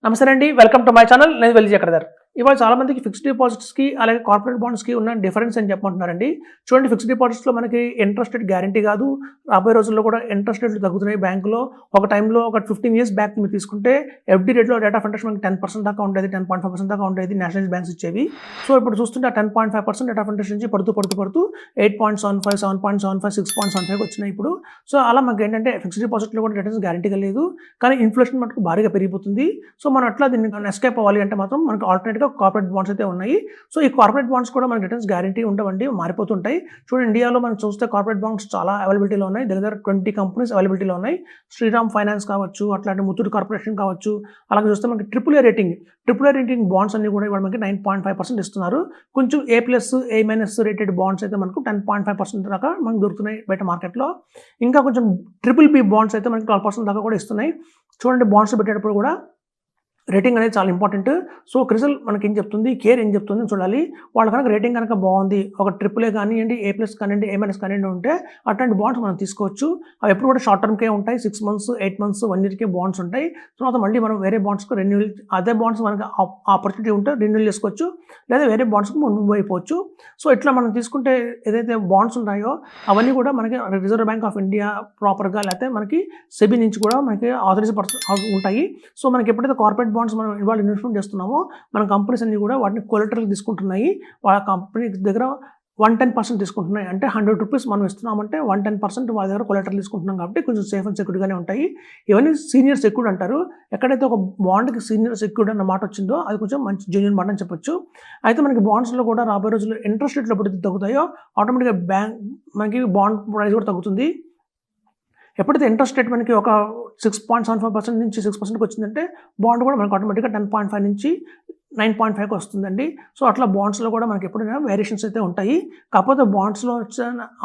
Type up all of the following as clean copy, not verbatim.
నమస్తే అండి, welcome to my channel. నేను వెల్జీ చక్రధర్. ఇవాళ చాలా మందికి ఫిక్స్డ్ డిపాజిట్స్కి అలాగే కార్పొరేట్ బాండ్స్కి ఉన్న డిఫరెన్స్ అని చెప్పమంటున్నారండి. చూడండి, ఫిక్స్డ్ డిపాజిట్స్లో మనకి ఇంట్రెస్ట్ రేట్ గ్యారంటీ కాదు. రాబోయే రోజుల్లో కూడా ఇంట్రెస్ట్ రేట్లు తగ్గుతున్నాయి. బ్యాంకులో ఒక టైంలో ఒక 15 years బ్యాక్ మీరు తీసుకుంటే ఎఫ్డీ రేట్లో రేట్ ఆఫ్ ఇంట్రెస్ట్ మనకి 10% దాకా ఉండేది, 10.5% దాకా ఉండేది నేషనలైజ్ బ్యాంక్స్ ఇచ్చేవి. సో ఇప్పుడు చూస్తుంటే ఆ 10.5% రేట్ ఆఫ్ ఇంట్రెస్ట్ నుంచి పడుతూ 8.75, 7.75, 6.75 వచ్చినాయి ఇప్పుడు. సో అలా మనకి ఏంటంటే ఫిక్స్డ్ డిపాజిట్లో కూడా రిటర్న్స్ గ్యారంటీగా లేదు, కానీ ఇన్ఫ్లేషన్ మటుకు భారీగా పెరిగిపోతుంది. సో మనం అట్లా దీన్ని ఎస్కేప్ అవ్వాలి అంటే మాత్రం మనకి ఆల్టర్నేట్గా కార్పొరేట్ బాండ్స్ అయితే ఉన్నాయి. సో ఈ కార్పొరేట్ బాండ్స్ కూడా మనకి రిటర్న్స్ గ్యారంటీ ఉండవండి, మారిపోతుంటాయి. చూడండి, ఇండియాలో మనం చూస్తే కార్పొరేట్ బాండ్స్ చాలా అవైలబిలిటీలో ఉన్నాయి. దగ్గర 20 కంపెనీస్ అవైలబిలిటీలో ఉన్నాయి. శ్రీరామ్ ఫైనాన్స్ కావచ్చు, అట్లాంటి ముత్తూట్ కార్పొరేషన్ కావచ్చు. అలాగే చూస్తే మనకి AAA రేటింగ్ బాండ్స్ అన్ని కూడా ఇవాళ మనకి 9.5% ఇస్తున్నారు. కొంచెం A+, A- రేటెడ్ బాండ్స్ అయితే మనకు 10.5% దాకా మనకు దొరుకుతున్నాయి బయట మార్కెట్లో. ఇంకా కొంచెం BBB బాండ్స్ అయితే మనకి 12% దాకా కూడా ఇస్తున్నాయి. చూడండి, బాండ్స్ పెట్టేటప్పుడు కూడా రేటింగ్ అనేది చాలా ఇంపార్టెంట్. సో క్రిజల్ మనకి ఏం చెప్తుంది, కేర్ ఏం చెప్తుంది చూడాలి. వాళ్ళ కనుక రేటింగ్ కనుక బాగుంది, ఒక AAA కానివ్వండి, A+ కానివ్వండి, A- కానివ్వండి ఉంటే అట్లాంటి బాండ్స్ మనం తీసుకోవచ్చు. అవి ఎప్పుడు కూడా షార్ట్ టర్మ్కే ఉంటాయి. 6 months, 8 months, 1 yearకే బాండ్స్ ఉంటాయి. తర్వాత మళ్ళీ మనం వేరే బాండ్స్కి రెన్యూల్, అదే బాండ్స్ మనకి ఆపర్చునిటీ ఉంటే రెన్యూల్ చేసుకోవచ్చు, లేదా వేరే బాండ్స్కి మూవ్ అయిపోవచ్చు. సో ఇట్లా మనం తీసుకుంటే ఏదైతే బాండ్స్ ఉన్నాయో అవన్నీ కూడా మనకి రిజర్వ్ బ్యాంక్ ఆఫ్ ఇండియా ప్రాపర్గా, లేకపోతే మనకి సెబీ నుంచి కూడా మనకి ఆథరైజ్ ఉంటాయి. సో మనకి ఎప్పుడైతే కార్పొరేట్ బాండ్స్ మనం ఇవాళ ఇన్వెస్ట్మెంట్ చేస్తున్నామో మన కంపెనీస్ అన్ని కూడా వాటిని కొలెటరల్ తీసుకుంటున్నాయి. వాళ్ళ కంపెనీ దగ్గర 110% తీసుకుంటున్నాయి. అంటే 100 రూపీస్ మనం ఇస్తున్నామంటే 110% వాళ్ళ దగ్గర కొలెటరల్ తీసుకుంటున్నాం, కాబట్టి కొంచెం సేఫ్ అండ్ సెక్యూర్గానే ఉంటాయి. ఇవన్నీ సీనియర్ సెక్యూర్డ్ అంటారు. ఎక్కడైతే ఒక బాండ్కి సీనియర్ సెక్యూర్డ్ అన్న మాట వచ్చిందో అది కొంచెం మంచి జెన్యూన్ మాట అని చెప్పొచ్చు. అయితే మనకి బాండ్స్లో కూడా రాబోయే రోజుల్లో ఇంట్రెస్ట్ రేట్లు ఎప్పుడైతే తగ్గుతాయో ఆటోమేటిక్గా మనకి బాండ్ ప్రైస్ కూడా తగ్గుతుంది. ఎప్పుడైతే ఇంట్రెస్ట్ రేట్ మనకి ఒక 6.75% నుంచి 6%కి వచ్చిందంటే బాండ్ కూడా మనకి ఆటోమేటిక్గా 10.5 నుంచి 9.5కి వస్తుందండి. సో అట్లా బాండ్స్లో కూడా మనకి ఎప్పుడైనా వేరియేషన్స్ అయితే ఉంటాయి. కాకపోతే బాండ్స్లో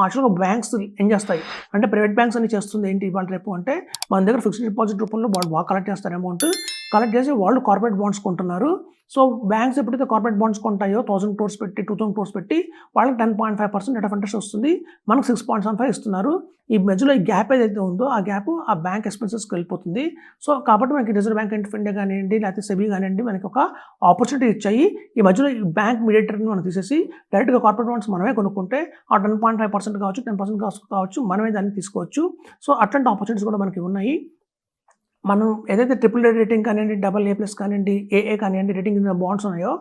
యాక్చువల్గా బ్యాంక్స్ ఏం చేస్తాయి అంటే, ప్రైవేట్ బ్యాంక్స్ అని చేస్తుంది ఏంటి ఇవాళ రేపు అంటే, మన దగ్గర ఫిక్స్డ్ డిపాజిట్ రూపంలో వాళ్ళు బాగా కలెక్ట్ చేస్తారు అమౌంట్. కలెక్ట్ చేసి వాళ్ళు కార్పొరేట్ బాండ్స్ కొంటున్నారు. సో బ్యాంక్స్ ఎప్పుడైతే కార్పొరేట్ బాండ్స్ కొంటాయో 1000 crores పెట్టి, 2000 crores పెట్టి వాళ్ళకి 10.5% రేట్ ఆఫ్ ఇంట్రెస్ట్ వస్తుంది. మనకు 6.75 ఇస్తున్నారు. ఈ మధ్యలో ఈ గ్యాప్ ఏదైతే ఉందో ఆ గ్యాప్ ఆ బ్యాంక్ ఎక్స్పెన్సెస్కి వెళ్ళిపోతుంది. సో కాబట్టి మనకి రిజర్వ్ బ్యాంక్ ఆఫ్ ఇండియా కానివ్వండి, లేకపోతే సెబీ కానివ్వండి, మనకి ఒక ఆపర్చునిటీ ఇచ్చాయి. ఈ మధ్యలో ఈ బ్యాంక్ మీడియేటర్ని మనం తీసేసి డైరెక్ట్గా కార్పొరేట్ బాండ్స్ మనమే కొనుక్కుంటే ఆ 10.5% కావచ్చు, 10% కావచ్చు, మనమే దాన్ని తీసుకోవచ్చు. సో అట్లాంటి ఆపర్చునిటీస్ కూడా మనకి ఉన్నాయి. మనం ఏదైతే AAA రేటింగ్ కానివ్వండి, AA+ కానివ్వండి, AA కానివ్వండి రేటింగ్ ఉన్న బాండ్స్ ఉన్నాయో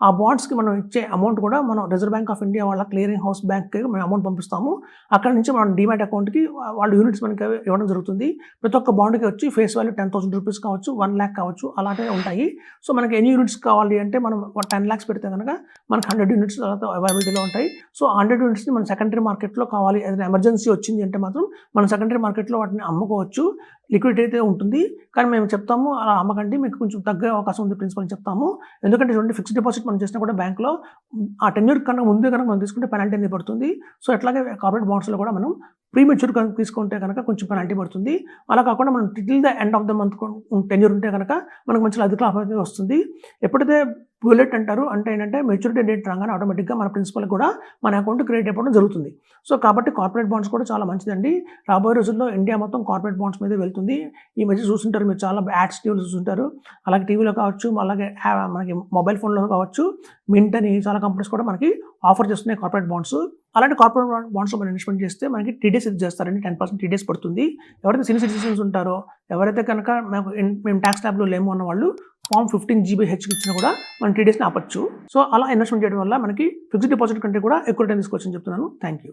ఆ బాండ్స్కి మనం ఇచ్చే అమౌంట్ కూడా మనం రిజర్వ్ బ్యాంక్ ఆఫ్ ఇండియా వాళ్ళ క్లియరింగ్ హౌస్ బ్యాంక్కి మనం అమౌంట్ పంపిస్తాము. అక్కడ నుంచి మనం డీమ్యాట్ అకౌంట్కి వాళ్ళు యూనిట్స్ మనకి ఇవ్వడం జరుగుతుంది. ప్రతి ఒక్క బాండ్కి వచ్చి ఫేస్ వాల్యూ 10,000 రూపీస్ కావచ్చు, 1 lakh కావచ్చు, అలాంటివి ఉంటాయి. సో మనకి ఎన్ని యూనిట్స్ కావాలి అంటే మనం 10 lakhs పెడితే కనుక మనకి 100 యూనిట్స్ తర్వాత అవైలబిలిటీలో ఉంటాయి. సో 100 యూనిట్స్ని మన సెకండరీ మార్కెట్లో కావాలి, ఏదైనా ఎమర్జెన్సీ వచ్చింది అంటే మాత్రం మనం సెకండరీ మార్కెట్లో వాటిని అమ్ముకోవచ్చు. లిక్విడిటీ అయితే ఉంటుంది, కానీ మేము చెప్తాము అలా అమ్మకండి, మీకు కొంచెం తగ్గే అవకాశం ఉంది ప్రిన్సిపల్ చెప్తాము. ఎందుకంటే చూడండి, ఫిక్స్డ్ డిపాజిట్ మనం చేసినా కూడా బ్యాంక్లో ఆ టెన్యూర్ కన్నా ముందే కనుక మనం తీసుకుంటే పెనాల్టీ అనేది పడుతుంది. సో అట్లాగే కార్పొరేట్ బాండ్స్లో కూడా మనం ప్రీమెచ్యూర్ కనుక తీసుకుంటే కనుక కొంచెం పెనాల్టీ పడుతుంది. అలా కాకుండా మనం till the end of the month tenure ఉంటే కనుక మనకు మంచి అధిక లాభం అయితే వస్తుంది. ఎప్పుడైతే బుల్లెట్ అంటారు అంటే ఏంటంటే, మెచ్యూరిటీ డేట్ రాగానే ఆటోమేటిక్గా మన ప్రిన్సిపల్ కూడా మన అకౌంట్ క్రియేట్ అయిపోవడం జరుగుతుంది. సో కాబట్టి కార్పొరేట్ బాండ్స్ కూడా చాలా మంచిదండి. రాబోయే రోజుల్లో ఇండియా మొత్తం కార్పొరేట్ బాండ్స్ మీద వెళ్తుంది. ఈ మధ్య చూస్తుంటారు మీరు, చాలా యాడ్స్ టీవీలో చూస్తుంటారు. అలాగే టీవీలో కావచ్చు, అలాగే మనకి మొబైల్ ఫోన్లో కావచ్చు, మింట్ అని చాలా కంపెనీస్ కూడా మనకి ఆఫర్ చేస్తున్నాయి కార్పొరేట్ బాండ్స్. అలాంటి కార్పొరేట్ బాండ్స్లో మనం ఇన్వెస్ట్మెంట్ చేస్తే మనకి TDS ఇది చేస్తారండి, 10% TDS పడుతుంది. ఎవరైతే సీనియర్ సిటిజన్స్ ఉంటారో, ఎవరైతే కనుక మేము ట్యాక్స్ ల్యాబ్లో లేము అన్న వాళ్ళు ఫామ్ 15GBH ఇచ్చినా కూడా మనం TDSని ఆపచ్చు. సో అలా ఇన్వెస్ట్మెంట్ చేయడం వల్ల మనకి ఫిక్స్డ్ డిపాజిట్ కంటే కూడా ఎక్కువ రిటర్న్ తీసుకోవచ్చని చెప్తున్నాను. Thank you.